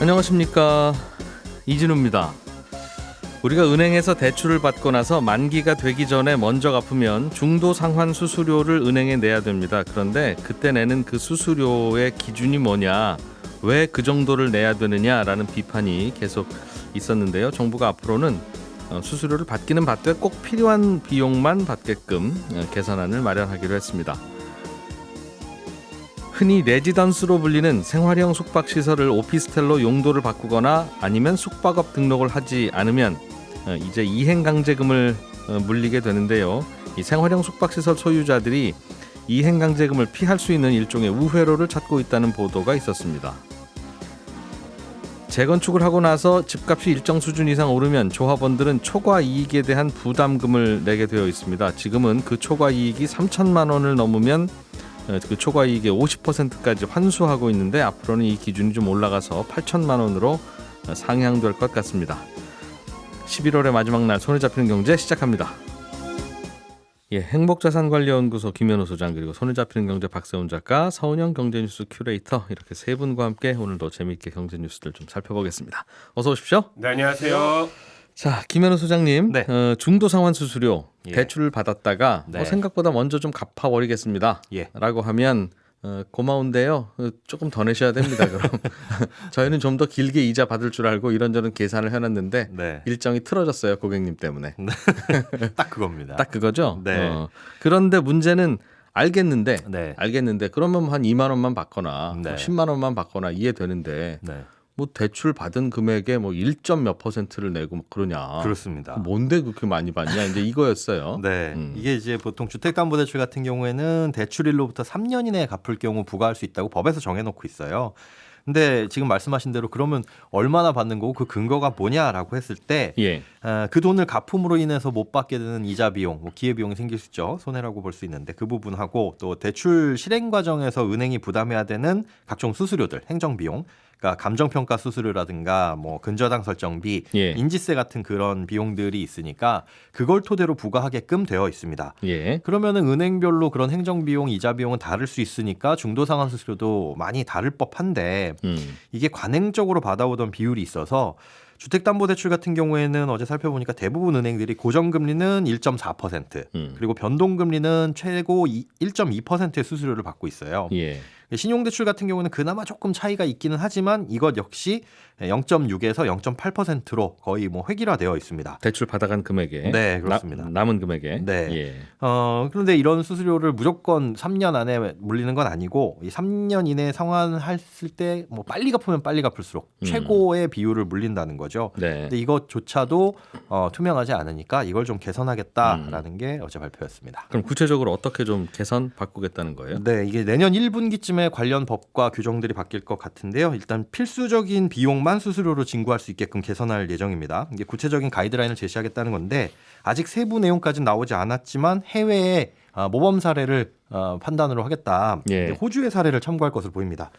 안녕하십니까, 이진우입니다. 우리가 은행에서 대출을 받고 나서 만기가 되기 전에 먼저 갚으면 중도 상환 수수료를 은행에 내야 됩니다. 그런데 그때 내는 그 수수료의 기준이 뭐냐, 왜 그 정도를 내야 되느냐라는 비판이 계속 있었는데요. 정부가 앞으로는 수수료를 받기는 받되 꼭 필요한 비용만 받게끔 개선안을 마련하기로 했습니다. 흔히 레지던스로 불리는 생활형 숙박시설을 오피스텔로 용도를 바꾸거나 아니면 숙박업 등록을 하지 않으면 이제 이행강제금을 물리게 되는데요. 이 생활형 숙박시설 소유자들이 이행강제금을 피할 수 있는 일종의 우회로를 찾고 있다는 보도가 있었습니다. 재건축을 하고 나서 집값이 일정 수준 이상 오르면 조합원들은 초과 이익에 대한 부담금을 내게 되어 있습니다. 지금은 그 초과 이익이 3천만 원을 넘으면 그 초과 이익의 50%까지 환수하고 있는데, 앞으로는 이 기준이 좀 올라가서 8천만 원으로 상향될 것 같습니다. 11월의 마지막 날 손에 잡히는 경제 시작합니다. 행복자산관리연구소 김현우 소장, 그리고 손에 잡히는 경제 박세훈 작가, 서은영 경제뉴스 큐레이터, 이렇게 세 분과 함께 오늘도 재미있게 경제 뉴스들 좀 살펴보겠습니다. 어서 오십시오. 네, 안녕하세요. 자, 김현우 소장님, 네. 중도 상환 수수료 대출을 받았다가 네. 생각보다 먼저 좀 갚아버리겠습니다 라고 하면 고마운데요, 조금 더 내셔야 됩니다. 그럼 저희는 좀 더 길게 이자 받을 줄 알고 이런저런 계산을 해놨는데 네. 일정이 틀어졌어요, 고객님 때문에. 딱 그겁니다. 딱 그거죠. 네. 그런데 문제는 알겠는데 네. 그러면 한 2만 원만 받거나 네. 10만 원만 받거나 이해되는데 네. 뭐 대출 받은 금액의 뭐 1점 몇 %를 내고 뭐 그러냐. 그렇습니다. 뭔데 그렇게 많이 받냐, 이제 이거였어요. 네. 이게 이제 보통 주택담보대출 같은 경우에는 대출일로부터 3년 이내에 갚을 경우 부과할 수 있다고 법에서 정해놓고 있어요. 근데 지금 말씀하신 대로 그러면 얼마나 받는 거고 그 근거가 뭐냐라고 했을 때 그 돈을 갚음으로 인해서 못 받게 되는 이자 비용, 뭐 기회 비용이 생길 수 있죠. 손해라고 볼 수 있는데 그 부분하고 또 대출 실행 과정에서 은행이 부담해야 되는 각종 수수료들, 행정 비용, 그러니까 감정평가 수수료라든가 뭐 근저당 설정비, 인지세 같은 그런 비용들이 있으니까 그걸 토대로 부과하게끔 되어 있습니다. 그러면은 은행별로 그런 행정 비용, 이자 비용은 다를 수 있으니까 중도 상환 수수료도 많이 다를 법한데 이게 관행적으로 받아오던 비율이 있어서 주택담보대출 같은 경우에는 어제 살펴보니까 대부분 은행들이 고정금리는 1.4%, 그리고 변동금리는 최고 1.2%의 수수료를 받고 있어요. 신용대출 같은 경우는 그나마 조금 차이가 있기는 하지만 이것 역시 0.6에서 0.8%로 거의 뭐 획일화되어 있습니다. 대출 받아간 금액에. 네, 그렇습니다. 남은 금액에. 네. 그런데 이런 수수료를 무조건 3년 안에 물리는 건 아니고 이 3년 이내에 상환했을 때 뭐 빨리 갚으면 빨리 갚을수록 최고의 비율을 물린다는 거죠. 근데 이것조차도 투명하지 않으니까 이걸 좀 개선하겠다라는 게 어제 발표였습니다. 그럼 구체적으로 어떻게 좀 개선 바꾸겠다는 거예요? 네, 이게 내년 1분기쯤에 관련 법과 규정들이 바뀔 것 같은데요. 일단 필수적인 비용만 수수료로 징구할 수 있게끔 개선할 예정입니다. 이게 구체적인 가이드라인을 제시하겠다는 건데 아직 세부 내용까지는 나오지 않았지만 해외의 모범 사례를 판단으로 하겠다. 호주의 사례를 참고할 것으로 보입니다.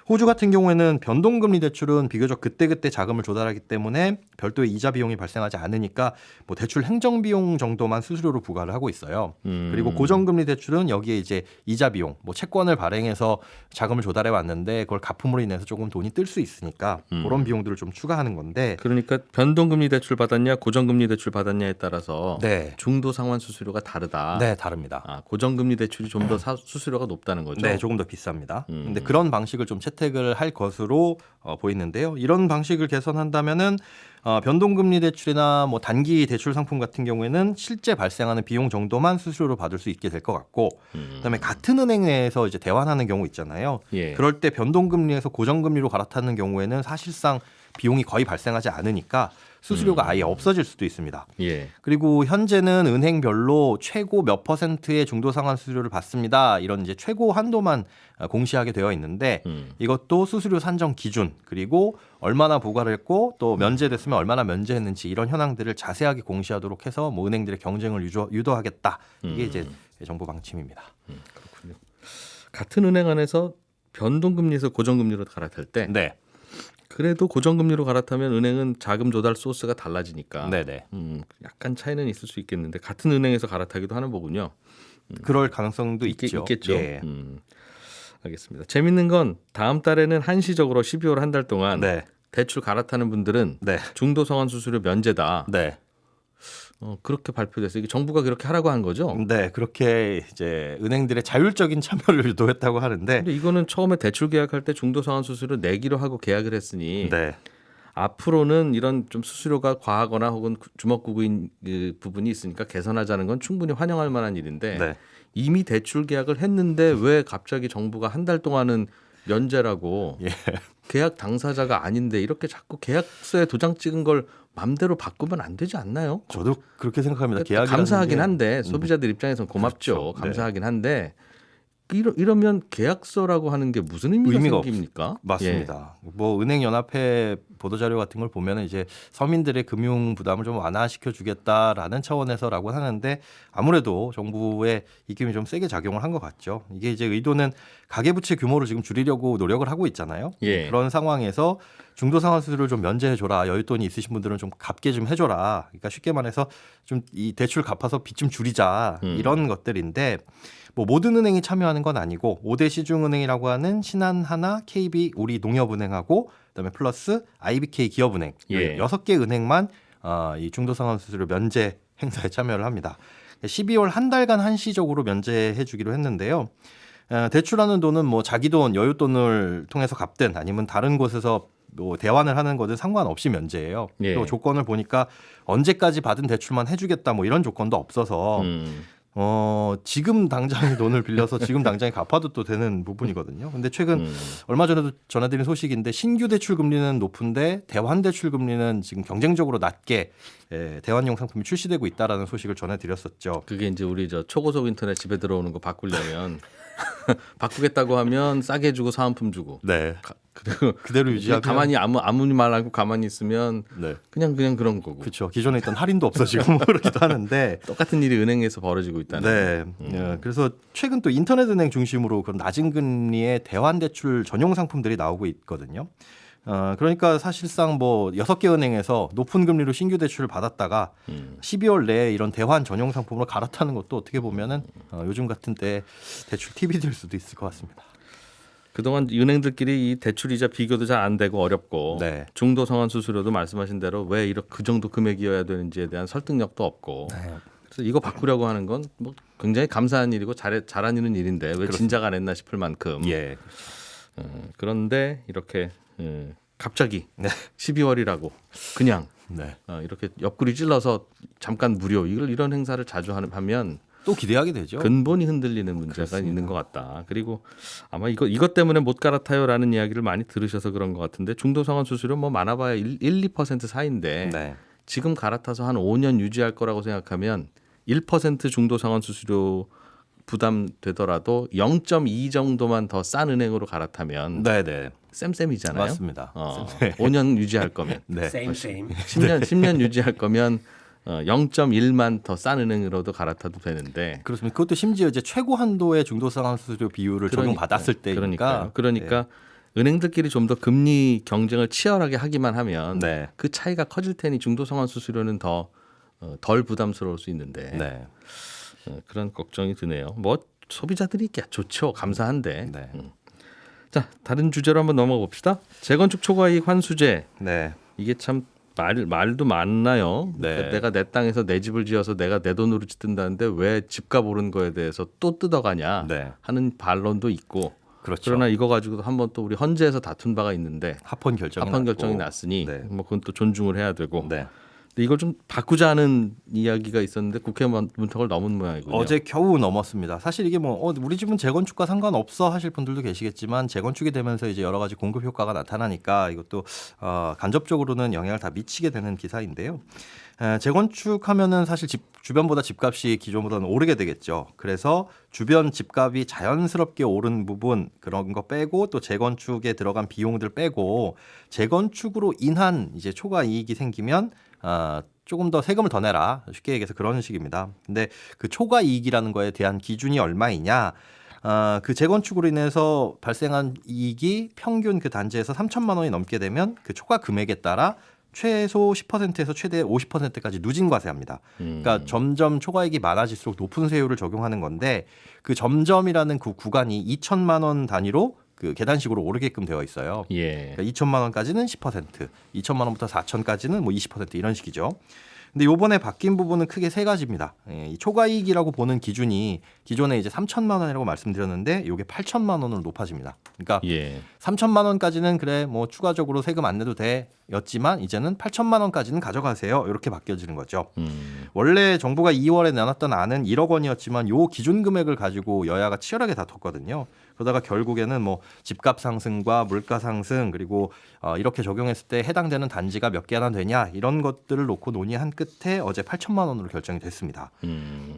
호주 같은 경우에는 변동금리 대출은 비교적 그때그때 자금을 조달하기 때문에 별도의 이자 비용이 발생하지 않으니까 뭐 대출 행정 비용 정도만 수수료로 부과를 하고 있어요. 그리고 고정금리 대출은 여기에 이제 이자 비용, 뭐 채권을 발행해서 자금을 조달해 왔는데 그걸 갚음으로 인해서 조금 돈이 뜰 수 있으니까 그런 비용들을 좀 추가하는 건데. 그러니까 변동금리 대출 받았냐, 고정금리 대출 받았냐에 따라서 중도 상환 수수료가 다르다. 네, 다릅니다. 고정금리 대출이 좀 더 수수료가 높다는 거죠? 네, 조금 더 비쌉니다. 근데 그런 방식을 좀 채택을 할 것으로 보이는데요. 이런 방식을 개선한다면은 변동금리 대출이나 뭐 단기 대출 상품 같은 경우에는 실제 발생하는 비용 정도만 수수료로 받을 수 있게 될 것 같고, 그다음에 같은 은행 내에서 이제 대환하는 경우 있잖아요. 그럴 때 변동금리에서 고정금리로 갈아타는 경우에는 사실상 비용이 거의 발생하지 않으니까 수수료가 아예 없어질 수도 있습니다. 그리고 현재는 은행별로 최고 몇 %의 중도 상환 수수료를 받습니다. 이런 이제 최고 한도만 공시하게 되어 있는데 이것도 수수료 산정 기준, 그리고 얼마나 부과를 했고 또 면제됐으면 얼마나 면제했는지 이런 현황들을 자세하게 공시하도록 해서 뭐 은행들의 경쟁을 유도하겠다. 이게 이제 정부 방침입니다. 그렇군요. 같은 은행 안에서 변동금리에서 고정금리로 갈아탈 때 그래도 고정금리로 갈아타면 은행은 자금 조달 소스가 달라지니까 약간 차이는 있을 수 있겠는데 같은 은행에서 갈아타기도 하는 거군요. 그럴 가능성도 있죠. 있겠죠. 알겠습니다. 재밌는 건 다음 달에는 한시적으로 12월 한 달 동안 네. 대출 갈아타는 분들은 네. 중도성환 수수료 면제다. 네. 그렇게 발표됐어요. 이게 정부가 그렇게 하라고 한 거죠? 네. 그렇게 이제 은행들의 자율적인 참여를 유도했다고 하는데 근데 이거는 처음에 대출 계약할 때 중도성환 수수료 내기로 하고 계약을 했으니 네. 앞으로는 이런 좀 수수료가 과하거나 혹은 주먹구구인 그 부분이 있으니까 개선하자는 건 충분히 환영할 만한 일인데 네. 이미 대출 계약을 했는데 왜 갑자기 정부가 한 달 동안은 면제라고 예. 계약 당사자가 아닌데 이렇게 자꾸 계약서에 도장 찍은 걸 맘대로 바꾸면 안 되지 않나요? 저도 그렇게 생각합니다. 계약이라는 감사하긴 게 한데 소비자들 입장에서는 고맙죠. 그렇죠. 네. 감사하긴 한데 이러면 계약서라고 하는 게 무슨 의미가 의미가 생깁니까? 맞습니다. 뭐 은행연합회 보도자료 같은 걸 보면 이제 서민들의 금융 부담을 좀 완화시켜 주겠다라는 차원에서라고 하는데 아무래도 정부의 입김이 좀 세게 작용을 한 것 같죠. 이게 이제 의도는 가계부채 규모를 지금 줄이려고 노력을 하고 있잖아요. 예. 그런 상황에서 중도상환수수료를 좀 면제해줘라. 여윳돈이 있으신 분들은 좀 갚게 좀 해줘라. 그러니까 쉽게 말해서 좀 이 대출 갚아서 빚 좀 줄이자 이런 것들인데 뭐 모든 은행이 참여하는 건 아니고 5대 시중은행이라고 하는 신한하나, KB, 우리농협은행하고 그다음에 플러스 IBK 기업은행 예. 6개 은행만 이 중도상환수수료 면제 행사에 참여를 합니다. 12월 한 달간 한시적으로 면제해 주기로 했는데요. 대출하는 돈은 뭐 자기 돈, 여윳돈을 통해서 갚든 아니면 다른 곳에서 뭐 대환을 하는 거든 상관없이 면제예요. 예. 또 조건을 보니까 언제까지 받은 대출만 해주겠다 뭐 이런 조건도 없어서 지금 당장에 돈을 빌려서 지금 당장에 갚아도 또 되는 부분이거든요. 근데 최근 얼마 전에도 전해드린 소식인데 신규 대출 금리는 높은데 대환 대출 금리는 지금 경쟁적으로 낮게 대환용 상품이 출시되고 있다라는 소식을 전해드렸었죠. 그게 이제 우리 저 초고속 인터넷 집에 들어오는 거 바꾸려면 바꾸겠다고 하면 싸게 해주고 사은품 주고 네. 그리고 그대로 유지하면 가만히 아무 말 안 하고 가만히 있으면 네. 그냥 그런 거고 그렇죠. 기존에 있던 할인도 없어지고 뭐 그렇기도 하는데 똑같은 일이 은행에서 벌어지고 있다는. 네. 그래서 최근 또 인터넷 은행 중심으로 그런 낮은 금리의 대환 대출 전용 상품들이 나오고 있거든요. 그러니까 사실상 뭐 6개 은행에서 높은 금리로 신규 대출을 받았다가 12월 내에 이런 대환 전용 상품으로 갈아타는 것도 어떻게 보면은 요즘 같은 때 대출 팁이 될 수도 있을 것 같습니다. 그동안 은행들끼리 이 대출 이자 비교도 잘 안 되고 어렵고 네. 중도 성환 수수료도 말씀하신 대로 왜 이렇게 그 정도 금액이어야 되는지에 대한 설득력도 없고 네. 그래서 이거 바꾸려고 하는 건 뭐 굉장히 감사한 일이고 잘하는 일인데 왜 그렇습니다. 진작 안 했나 싶을 만큼 예. 그런데 이렇게 갑자기 네. 12월이라고 그냥 네. 이렇게 옆구리 찔러서 잠깐 무료 이런 행사를 자주 하면 또 기대하게 되죠. 근본이 흔들리는 문제가 그렇습니다. 있는 것 같다. 그리고 아마 이것 때문에 못 갈아타요라는 이야기를 많이 들으셔서 그런 것 같은데 중도성환 수수료 뭐 많아봐야 2% 사이인데 네. 지금 갈아타서 한 5년 유지할 거라고 생각하면 1% 중도성환 수수료 부담되더라도 0.2 정도만 더 싼 은행으로 갈아타면 네, 네. 쌤쌤이잖아요. 맞습니다. 5년 유지할 거면 네. Same, same. 10년 유지할 거면 0.1만 더 싼 은행으로도 갈아타도 되는데 그렇습니다. 그것도 심지어 이제 최고 한도의 중도상환수수료 비율을 적용받았을 때니까. 그러니까 은행들끼리 좀 더 금리 경쟁을 치열하게 하기만 하면 네. 그 차이가 커질 테니 중도성환 수수료는 더 덜 부담스러울 수 있는데 네. 그런 걱정이 드네요. 뭐 소비자들이 좋죠. 감사한데. 네. 자, 다른 주제로 한번 넘어가 봅시다. 재건축 초과이익 환수제. 네. 이게 참 말도 많나요? 네. 그러니까 내가 내 땅에서 내 집을 지어서 내가 내 돈으로 짓는다는데 왜 집값 오른 거에 대해서 또 뜯어가냐 네. 하는 반론도 있고. 그렇죠. 그러나 이거 가지고도 한번 또 우리 헌재에서 다툰 바가 있는데 합헌 결정이 결정이 났고. 났으니 네. 뭐 그건 또 존중을 해야 되고. 네. 근데 이걸 좀 바꾸자는 이야기가 있었는데 국회 문턱을 넘은 모양이군요. 어제 겨우 넘었습니다. 사실 이게 뭐 우리 집은 재건축과 상관없어 하실 분들도 계시겠지만 재건축이 되면서 이제 여러 가지 공급 효과가 나타나니까 이것도 간접적으로는 영향을 다 미치게 되는 기사인데요. 재건축하면은 사실 주변보다 집값이 기존보다는 오르게 되겠죠. 그래서 주변 집값이 자연스럽게 오른 부분 그런 거 빼고 또 재건축에 들어간 비용들 빼고 재건축으로 인한 이제 초과 이익이 생기면 조금 더 세금을 더 내라. 쉽게 얘기해서 그런 식입니다. 근데 그 초과 이익이라는 거에 대한 기준이 얼마이냐? 그 재건축으로 인해서 발생한 이익이 평균 그 단지에서 3천만 원이 넘게 되면 그 초과 금액에 따라 최소 10%에서 최대 50%까지 누진 과세합니다. 그러니까 점점 초과이익이 많아질수록 높은 세율을 적용하는 건데 그 점점이라는 그 구간이 2천만 원 단위로 그 계단식으로 오르게끔 되어 있어요. 예. 그러니까 2천만 원까지는 10%, 2천만 원부터 4천까지는 뭐 20% 이런 식이죠. 근데 요번에 바뀐 부분은 크게 세 가지입니다. 이 초과이익이라고 보는 기준이 기존에 이제 3천만 원이라고 말씀드렸는데 요게 8천만 원으로 높아집니다. 그러니까 예. 3천만 원까지는 그래 뭐 추가적으로 세금 안 내도 돼였지만 이제는 8천만 원까지는 가져가세요. 이렇게 바뀌어지는 거죠. 원래 정부가 2월에 내놨던 안은 1억 원이었지만 요 기준 금액을 가지고 여야가 치열하게 다퉜거든요. 그러다가 결국에는 뭐 집값 상승과 물가 상승 그리고 이렇게 적용했을 때 해당되는 단지가 몇 개나 되냐 이런 것들을 놓고 논의한 끝에 어제 8천만 원으로 결정이 됐습니다.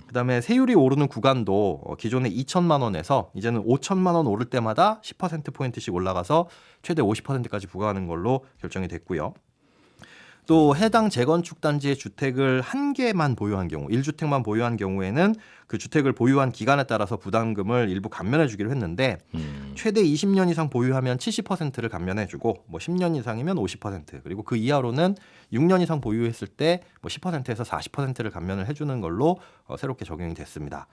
그다음에 세율이 오르는 구간도 기존에 2천만 원에서 이제는 5천만 원 오를 때마다 10%포인트씩 올라가서 최대 50%까지 부과하는 걸로 결정이 됐고요. 또 해당 재건축 단지의 주택을 한 개만 보유한 경우, 1주택만 보유한 경우에는 그 주택을 보유한 기간에 따라서 부담금을 일부 감면해 주기로 했는데 최대 20년 이상 보유하면 70%를 감면해 주고 뭐 10년 이상이면 50% 그리고 그 이하로는 6년 이상 보유했을 때 뭐 10%에서 40%를 감면을 해 주는 걸로 새롭게 적용이 됐습니다.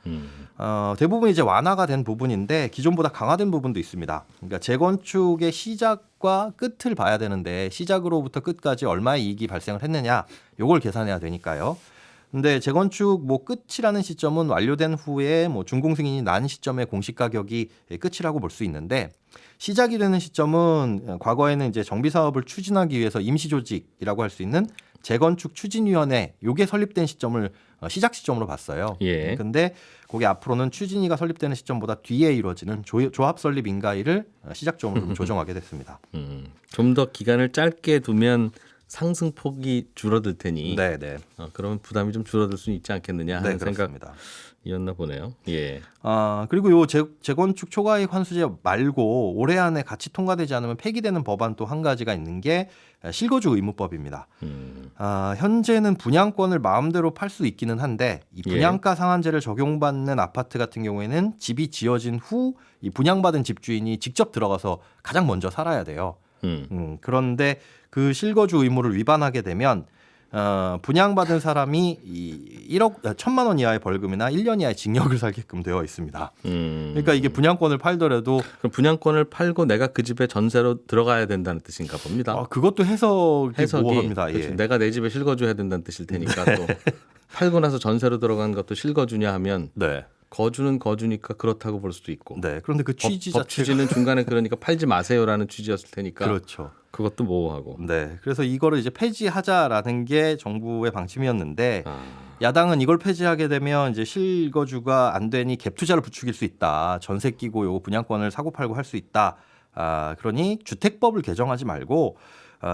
대부분 이제 완화가 된 부분인데 기존보다 강화된 부분도 있습니다. 그러니까 재건축의 시작과 끝을 봐야 되는데 시작으로부터 끝까지 얼마의 이익이 발생을 했느냐 요걸 계산해야 되니까요. 근데 재건축 뭐 끝이라는 시점은 완료된 후에 뭐 준공 승인이 난 시점의 공시 가격이 끝이라고 볼 수 있는데 시작이 되는 시점은 과거에는 이제 정비 사업을 추진하기 위해서 임시 조직이라고 할 수 있는 재건축 추진위원회 요게 설립된 시점을 시작 시점으로 봤어요. 예. 근데 그게 앞으로는 추진위가 설립되는 시점보다 뒤에 이루어지는 조합 설립 인가일을 시작점으로 좀 조정하게 됐습니다. 좀 더 기간을 짧게 두면 상승폭이 줄어들 테니 네, 네. 그러면 부담이 좀 줄어들 수 있지 않겠느냐 하는 네, 그렇습니다. 생각이었나 보네요. 예. 그리고 요 재건축 초과이익 환수제 말고 올해 안에 같이 통과되지 않으면 폐기되는 법안 또 한 가지가 있는 게 실거주 의무법입니다. 현재는 분양권을 마음대로 팔 수 있기는 한데 이 분양가 상한제를 적용받는 아파트 같은 경우에는 집이 지어진 후 이 분양받은 집주인이 직접 들어가서 가장 먼저 살아야 돼요. 그런데 그 실거주 의무를 위반하게 되면 분양받은 사람이 이 1,000만 원 이하의 벌금이나 1년 이하의 징역을 살게끔 되어 있습니다. 그러니까 이게 분양권을 팔더라도 그럼 분양권을 팔고 내가 그 집에 전세로 들어가야 된다는 뜻인가 봅니다. 그것도 해석이 모호합니다. 그렇죠. 예. 내가 내 집에 실거주해야 된다는 뜻일 테니까 또 팔고 나서 전세로 들어간 것도 실거주냐 하면 네. 거주는 거주니까 그렇다고 볼 수도 있고. 네. 그런데 그 취지 법 취지는 중간에 그러니까 팔지 마세요라는 취지였을 테니까. 그렇죠. 그것도 모호하고. 네. 그래서 이거를 이제 폐지하자라는 게 정부의 방침이었는데 야당은 이걸 폐지하게 되면 이제 실거주가 안 되니 갭 투자를 부추길 수 있다. 전세 끼고 요거 분양권을 사고 팔고 할 수 있다. 그러니 주택법을 개정하지 말고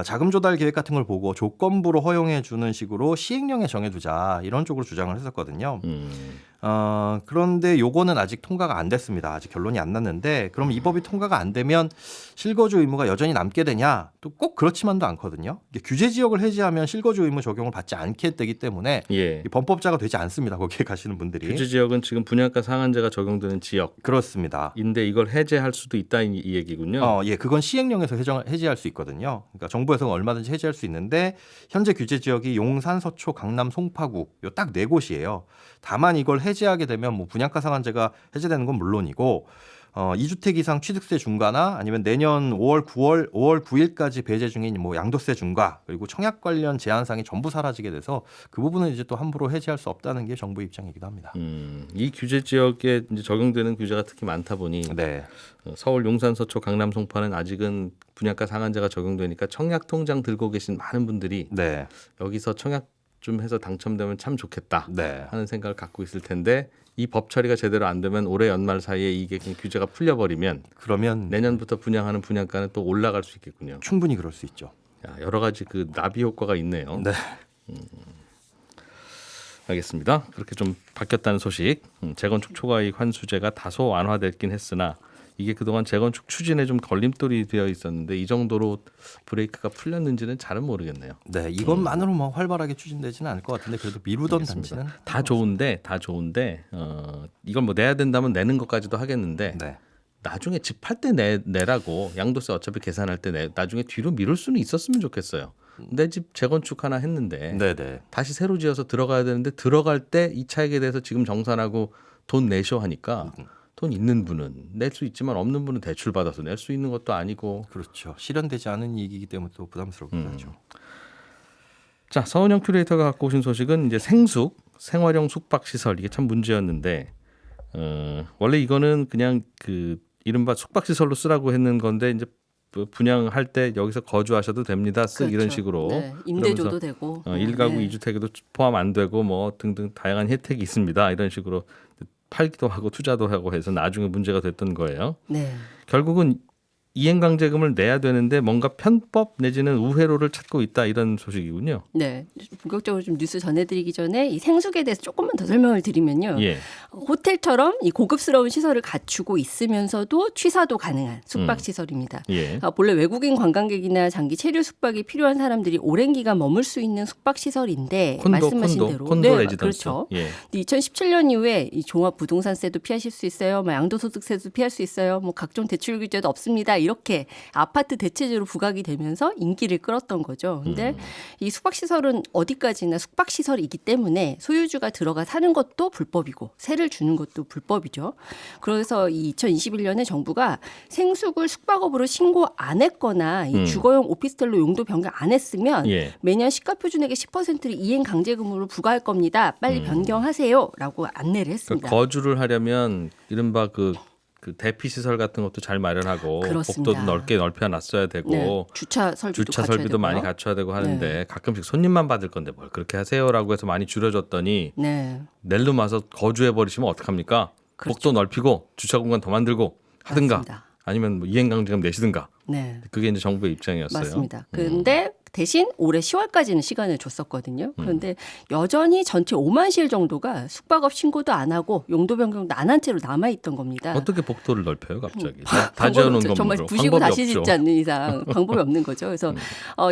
자금 조달 계획 같은 걸 보고 조건부로 허용해 주는 식으로 시행령에 정해두자 이런 쪽으로 주장을 했었거든요. 그런데 요거는 아직 통과가 안 됐습니다. 아직 결론이 안 났는데 그럼 이 법이 통과가 안 되면 실거주 의무가 여전히 남게 되냐? 또 꼭 그렇지만도 않거든요. 규제 지역을 해제하면 실거주 의무 적용을 받지 않게 되기 때문에 예. 이 범법자가 되지 않습니다. 거기에 가시는 분들이. 규제 지역은 지금 분양가 상한제가 적용되는 지역. 그렇습니다. 인데 이걸 해제할 수도 있다 이 얘기군요. 예, 그건 시행령에서 해제할 수 있거든요. 그러니까 정부에서는 얼마든지 해제할 수 있는데 현재 규제 지역이 용산, 서초, 강남, 송파구 요 딱 네 곳이에요. 다만 이걸 해제하게 되면 뭐 분양가 상한제가 해제되는 건 물론이고 2주택 이상 취득세 중과나 아니면 내년 5월 9일까지 배제 중인 뭐 양도세 중과 그리고 청약 관련 제한사항이 전부 사라지게 돼서 그 부분은 이제 또 함부로 해제할 수 없다는 게 정부 입장이기도 합니다. 이 규제 지역에 이제 적용되는 규제가 특히 많다 보니 네. 서울 용산, 서초, 강남, 송파는 아직은 분양가 상한제가 적용되니까 청약 통장 들고 계신 많은 분들이 네. 여기서 청약 좀 해서 당첨되면 참 좋겠다 네. 하는 생각을 갖고 있을 텐데 이 법 처리가 제대로 안 되면 올해 연말 사이에 이게 규제가 풀려버리면 그러면 내년부터 분양하는 분양가는 또 올라갈 수 있겠군요. 충분히 그럴 수 있죠. 여러 가지 그 나비 효과가 있네요. 네. 알겠습니다. 그렇게 좀 바뀌었다는 소식. 재건축 초과이익 환수제가 다소 완화됐긴 했으나 이게 그동안 재건축 추진에 좀 걸림돌이 되어 있었는데 이 정도로 브레이크가 풀렸는지는 잘은 모르겠네요. 네, 이것만으로 뭐 활발하게 추진되지는 않을 것 같은데 그래도 미루던 알겠습니다. 단지는 다 좋은데 이걸 뭐 내야 된다면 내는 것까지도 하겠는데 네. 나중에 집 팔 때 내라고 양도세 어차피 계산할 때 나중에 뒤로 미룰 수는 있었으면 좋겠어요. 내 집 재건축 하나 했는데 네네. 다시 새로 지어서 들어가야 되는데 들어갈 때 이 차익에 대해서 지금 정산하고 돈 내셔 하니까 돈 있는 분은 낼 수 있지만 없는 분은 대출 받아서 낼 수 있는 것도 아니고. 그렇죠. 실현되지 않은 이익이기 때문에 또 부담스럽긴 하죠. 자, 서은영 큐레이터가 갖고 오신 소식은 이제 생숙 생활형 숙박시설, 이게 참 문제였는데 원래 이거는 그냥 그 이른바 숙박시설로 쓰라고 했는 건데 이제 분양할 때 여기서 거주하셔도 됩니다. 쓱 이런 식으로. 네, 임대줘도 그러면서 되고 1가구 네. 2주택에도 포함 안 되고 뭐 등등 다양한 혜택이 있습니다. 이런 식으로 팔기도 하고 투자도 하고 해서 나중에 문제가 됐던 거예요. 네. 결국은 이행강제금을 내야 되는데 뭔가 편법 내지는 우회로를 찾고 있다, 이런 소식이군요. 네. 본격적으로 좀 뉴스 전해드리기 전에 이 생숙에 대해서 조금만 더 설명을 드리면요. 예. 호텔처럼 이 고급스러운 시설을 갖추고 있으면서도 취사도 가능한 숙박 시설입니다. 예. 본래 외국인 관광객이나 장기 체류 숙박이 필요한 사람들이 오랜 기간 머물 수 있는 숙박 시설인데 말씀하신 대로 콘도 레지던스. 그렇죠. 예. 2017년 이후에 이 종합 부동산세도 피하실 수 있어요. 뭐 양도소득세도 피할 수 있어요. 뭐 각종 대출 규제도 없습니다. 이렇게 아파트 대체제로 부각이 되면서 인기를 끌었던 거죠. 근데 이 숙박 시설은 어디까지나 숙박 시설이기 때문에 소유주가 들어가 사는 것도 불법이고 세를 주는 것도 불법이죠. 그래서 이 2021년에 정부가 생숙을 숙박업으로 신고 안 했거나 이 주거용 오피스텔로 용도 변경 안 했으면 예. 매년 시가 표준액의 10%를 이행 강제금으로 부과할 겁니다. 빨리 변경하세요라고 안내를 했습니다. 그러니까 거주를 하려면 이른바 그 대피 시설 같은 것도 잘 마련하고 그렇습니다. 복도도 넓게 넓혀놨어야 되고 네, 주차 설비도 주차 갖춰야 설비도 많이 되고요. 갖춰야 되고 하는데 가끔씩 손님만 받을 건데 뭘 그렇게 하세요라고 해서 많이 줄여줬더니 네. 낼름 와서 거주해 버리시면 어떡합니까? 그렇죠. 복도 넓히고 주차 공간 더 만들고 하든가 맞습니다. 아니면 뭐 이행강제금 내시든가. 네. 그게 이제 정부의 입장이었어요. 맞습니다. 근데 대신 올해 10월까지는 시간을 줬었거든요. 그런데 여전히 전체 5만 실 정도가 숙박업 신고도 안 하고 용도 변경도 안 한 채로 남아 있던 겁니다. 어떻게 복도를 넓혀요, 갑자기? 다 방법이 지어놓은 없죠. 건물로. 정말 부시고 방법이 다시 없죠. 짓지 않는 이상 방법이 없는 거죠. 그래서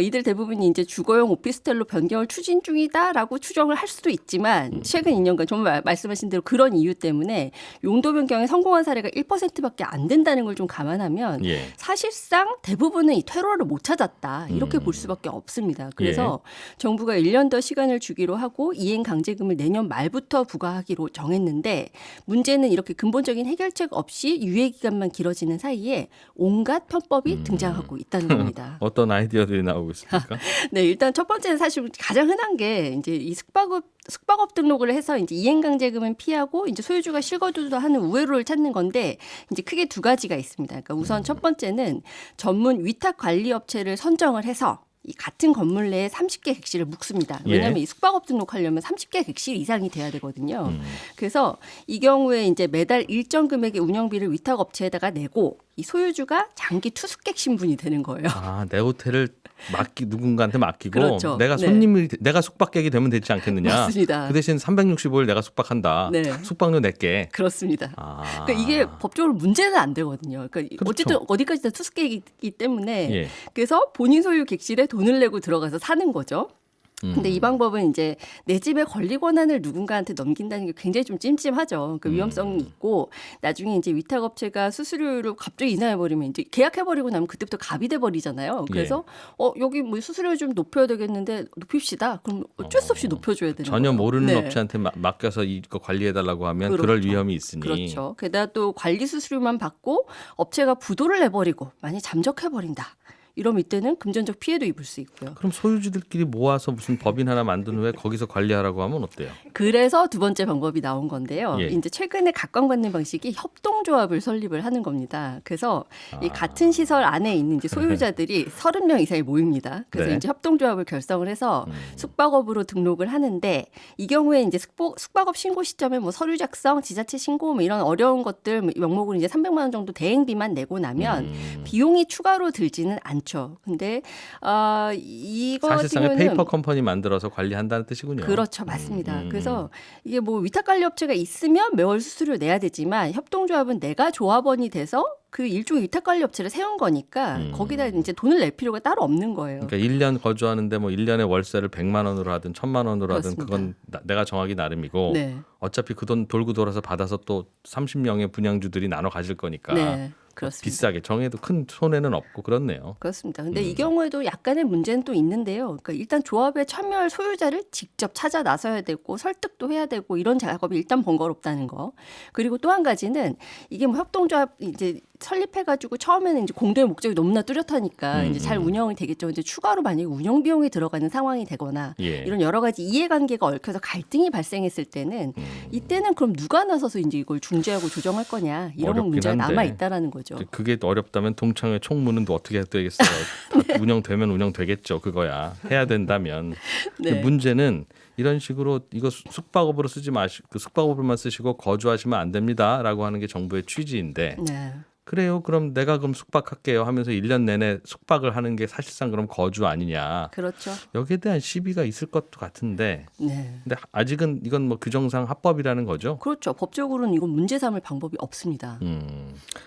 이들 대부분이 이제 주거용 오피스텔로 변경을 추진 중이다라고 추정을 할 수도 있지만 최근 2년간 정말 말씀하신 대로 그런 이유 때문에 용도 변경에 성공한 사례가 1%밖에 안 된다는 걸 좀 감안하면 예. 사실상 대부분은 이 퇴로를 못 찾았다. 이렇게 볼 수밖에 없습니다. 그래서 정부가 1년 더 시간을 주기로 하고 이행 강제금을 내년 말부터 부과하기로 정했는데 문제는 이렇게 근본적인 해결책 없이 유예 기간만 길어지는 사이에 온갖 편법이 등장하고 있다는 겁니다. 어떤 아이디어들이 나오고 있습니까? 네, 일단 첫 번째는 사실 가장 흔한 게 이제 이 숙박업 등록을 해서 이제 이행강제금은 피하고 이제 소유주가 실거주도 하는 우회로를 찾는 건데 이제 크게 두 가지가 있습니다. 그러니까 우선 첫 번째는 전문 위탁 관리 업체를 선정을 해서 이 같은 건물 내에 30개 객실을 묵습니다. 왜냐하면 예. 이 숙박업 등록하려면 30개 객실 이상이 돼야 되거든요. 그래서 이 경우에 이제 매달 일정 금액의 운영비를 위탁 업체에다가 내고 이 소유주가 장기 투숙객 신분이 되는 거예요. 아, 내 호텔을 누군가한테 맡기고 그렇죠. 내가 네. 내가 숙박객이 되면 되지 않겠느냐. 맞습니다. 그 대신 365일 내가 숙박한다. 네. 숙박료 낼게. 그렇습니다. 아. 그러니까 이게 법적으로 문제는 안 되거든요. 그러니까 그렇죠. 어쨌든 어디까지나 투숙객이기 때문에 예. 그래서 본인 소유 객실에 돈을 내고 들어가서 사는 거죠. 근데 이 방법은 이제 내 집에 권리 권한을 누군가한테 넘긴다는 게 굉장히 좀 찜찜하죠. 그 위험성이 있고 나중에 이제 위탁업체가 수수료를 갑자기 인하해버리면 이제 계약해버리고 나면 그때부터 갑이 돼버리잖아요. 그래서 여기 뭐 수수료 좀 높여야 되겠는데 높입시다. 그럼 어쩔 수 없이 높여줘야 되는 전혀 거예요. 모르는 네. 업체한테 맡겨서 이거 관리해달라고 하면 그렇죠. 그럴 위험이 있으니. 그렇죠. 게다가 또 관리 수수료만 받고 업체가 부도를 내버리고 많이 잠적해버린다. 이러면 이때는 금전적 피해도 입을 수 있고요. 그럼 소유주들끼리 모아서 무슨 법인 하나 만든 후에 거기서 관리하라고 하면 어때요? 그래서 두 번째 방법이 나온 건데요. 예. 이제 최근에 각광받는 방식이 협동조합을 설립을 하는 겁니다. 그래서 이 같은 시설 안에 있는 이제 소유자들이 30명 이상이 모입니다. 그래서 네. 이제 협동조합을 결성을 해서 숙박업으로 등록을 하는데 이 경우에 이제 숙박업 신고 시점에 뭐 서류 작성, 지자체 신고 뭐 이런 어려운 것들 명목으로 이제 300만 원 정도 대행비만 내고 나면 비용이 추가로 들지는 않죠. 근데 이거 같은 사실상의 경우는 페이퍼 컴퍼니 만들어서 관리한다는 뜻이군요. 그렇죠. 맞습니다. 그래서 이게 뭐 위탁 관리 업체가 있으면 매월 수수료 내야 되지만 협동조합은 내가 조합원이 돼서 그 일종의 위탁 관리 업체를 세운 거니까 거기다 이제 돈을 낼 필요가 따로 없는 거예요. 그러니까 1년 거주하는데 뭐 1년에 월세를 100만 원으로 하든 1000만 원으로 하든 그렇습니다. 그건 내가 정하기 나름이고 네. 어차피 그 돈 돌고 돌아서 받아서 또 30명의 분양주들이 나눠 가질 거니까 네. 그렇습니다. 비싸게 정해도 큰 손해는 없고 그렇네요. 그렇습니다. 근데 이 경우에도 약간의 문제는 또 있는데요. 그러니까 일단 조합에 참여할 소유자를 직접 찾아 나서야 되고 설득도 해야 되고 이런 작업이 일단 번거롭다는 거. 그리고 또 한 가지는 이게 뭐 협동조합 이제 설립해가지고 처음에는 이제 공동의 목적이 너무나 뚜렷하니까 이제 잘 운영이 되겠죠. 이제 추가로 만약에 운영 비용이 들어가는 상황이 되거나 예. 이런 여러 가지 이해관계가 얽혀서 갈등이 발생했을 때는 이때는 그럼 누가 나서서 이제 이걸 중재하고 조정할 거냐 이런 어렵긴 문제가 한데. 남아 있다라는 거죠. 그게 어렵다면 동창회 총무는 또 어떻게 해야 되겠어요? 다 운영되면 운영되겠죠. 그거야. 해야 된다면. 근데 네. 문제는 이런 식으로 이거 숙박업으로 쓰지 마시고 그 숙박업으로만 쓰시고 거주하시면 안 됩니다라고 하는 게 정부의 취지인데 네. 그래요. 그럼 내가 그럼 숙박할게요 하면서 1년 내내 숙박을 하는 게 사실상 그럼 거주 아니냐. 그렇죠. 여기에 대한 시비가 있을 것도 같은데 네. 근데 아직은 이건 뭐 규정상 합법이라는 거죠. 그렇죠. 법적으로는 이건 문제 삼을 방법이 없습니다.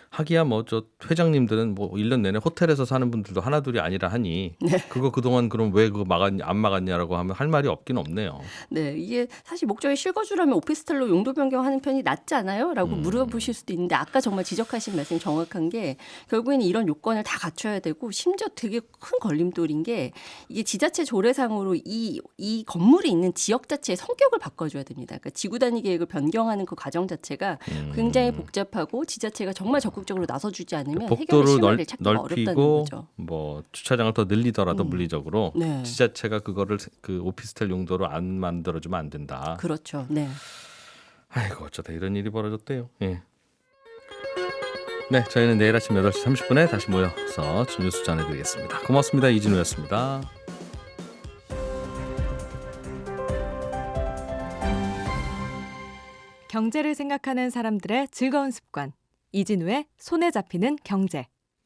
하기야 뭐 저 회장님들은 뭐 1년 내내 호텔에서 사는 분들도 하나둘이 아니라 하니 그거 그동안 그럼 왜 그거 안 막았냐라고 하면 할 말이 없긴 없네요. 네, 이게 사실 목적이 실거주라면 오피스텔로 용도 변경하는 편이 낫지 않아요? 라고 물어보실 수도 있는데 아까 정말 지적하신 말씀이 정확한 게 결국에는 이런 요건을 다 갖춰야 되고 심지어 되게 큰 걸림돌인 게 이게 지자체 조례상으로 이 건물이 있는 지역 자체의 성격을 바꿔줘야 됩니다. 그러니까 지구 단위 계획을 변경하는 그 과정 자체가 굉장히 복잡하고 지자체가 정말 적극적으로 나서주지 않으면 해결의 복도를 실마리를 찾기가 어렵다는 넓히고 거죠. 뭐 주차장을 더 늘리더라도 물리적으로 네. 지자체가 그거를 그 오피스텔 용도로 안 만들어주면 안 된다. 그렇죠. 네. 아이고 어쩌다 이런 일이 벌어졌대요. 예. 네, 저희는 내일 아침 8시 30분에 다시 모여서 뉴스 전해드리겠습니다. 고맙습니다. 이진우였습니다. 경제를 생각하는 사람들의 즐거운 습관. 이진우의 손에 잡히는 경제.